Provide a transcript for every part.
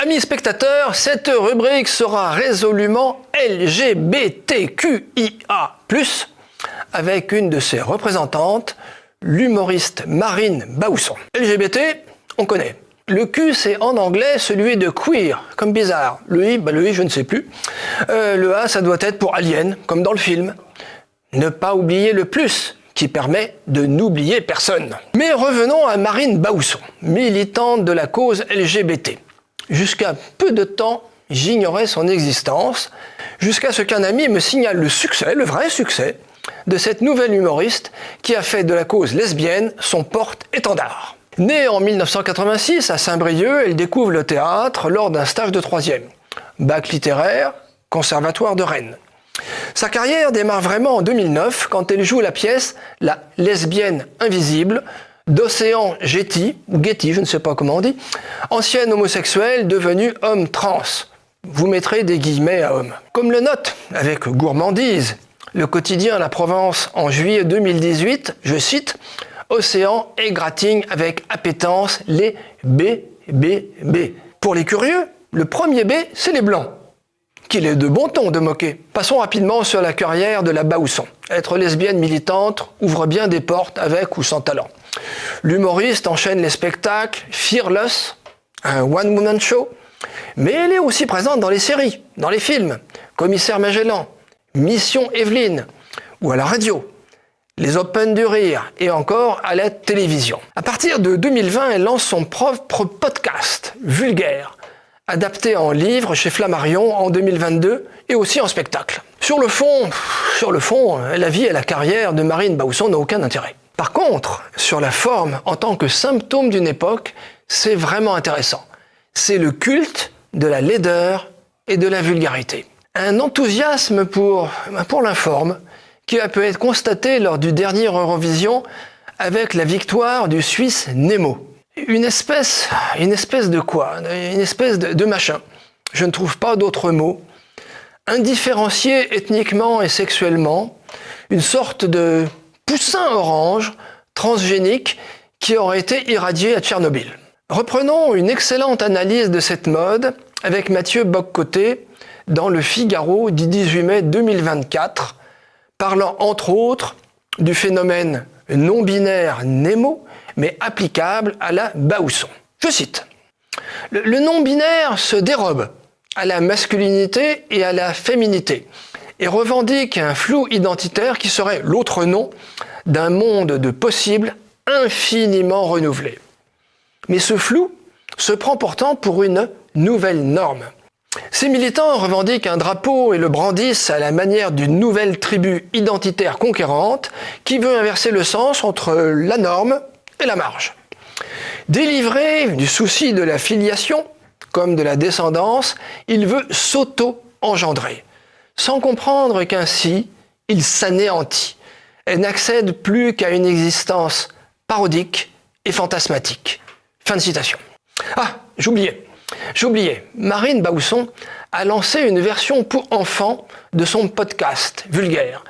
Amis spectateurs, cette rubrique sera résolument LGBTQIA+, avec une de ses représentantes, l'humoriste Marine Bausson. LGBT, on connaît. Le Q, c'est en anglais celui de queer, comme bizarre. Le I, je ne sais plus. Le A, ça doit être pour alien, comme dans le film. Ne pas oublier le plus, qui permet de n'oublier personne. Mais revenons à Marine Bausson, militante de la cause LGBT. Jusqu'à peu de temps, j'ignorais son existence, jusqu'à ce qu'un ami me signale le succès, le vrai succès, de cette nouvelle humoriste qui a fait de la cause lesbienne son porte-étendard. Née en 1986 à Saint-Brieuc, elle découvre le théâtre lors d'un stage de 3e. Bac littéraire, Conservatoire de Rennes. Sa carrière démarre vraiment en 2009 quand elle joue la pièce « La lesbienne invisible » d'Océan Getty, ou Getty, je ne sais pas comment on dit, ancienne homosexuelle devenue homme trans. Vous mettrez des guillemets à homme. Comme le note, avec gourmandise, le quotidien La Provence en juillet 2018, je cite, « Océan égratigne avec appétence les BBB ». Pour les curieux, le premier B, c'est les blancs. Qu'il est de bon ton de moquer. Passons rapidement sur la carrière de la Bausson. Être lesbienne militante ouvre bien des portes avec ou sans talent. L'humoriste enchaîne les spectacles Fearless, un one-woman show, mais elle est aussi présente dans les séries, dans les films, Commissaire Magellan, Mission Evelyne, ou à la radio, les Open du Rire, et encore à la télévision. À partir de 2020, elle lance son propre podcast, Vulgaire, adapté en livre chez Flammarion en 2022 et aussi en spectacle. Sur le fond, la vie et la carrière de Marine Bausson n'ont aucun intérêt. Par contre, sur la forme, en tant que symptôme d'une époque, c'est vraiment intéressant. C'est le culte de la laideur et de la vulgarité. Un enthousiasme pour l'informe qui a pu être constaté lors du dernier Eurovision avec la victoire du Suisse Nemo. Une espèce de quoi? Une espèce de machin. Je ne trouve pas d'autre mot. Indifférencié ethniquement et sexuellement, une sorte de poussin orange transgénique qui aurait été irradié à Tchernobyl. Reprenons une excellente analyse de cette mode avec Mathieu Boccoté dans Le Figaro du 18 mai 2024, parlant entre autres du phénomène non-binaire Nemo, mais applicable à la Bausson. Je cite. Le non-binaire se dérobe à la masculinité et à la féminité et revendique un flou identitaire qui serait l'autre nom d'un monde de possibles infiniment renouvelé. Mais ce flou se prend pourtant pour une nouvelle norme. Ces militants revendiquent un drapeau et le brandissent à la manière d'une nouvelle tribu identitaire conquérante qui veut inverser le sens entre la norme et la marge. Délivré du souci de la filiation, comme de la descendance, il veut s'auto-engendrer, sans comprendre qu'ainsi, il s'anéantit et n'accède plus qu'à une existence parodique et fantasmatique. Fin de citation. Ah, j'oubliais. Marine Bausson a lancé une version pour enfants de son podcast Vulgaire,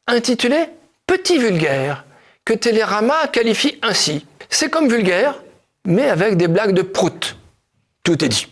intitulé « Petit Vulgaire », que Télérama qualifie ainsi. C'est comme Vulgaire, mais avec des blagues de prout. Tout est dit.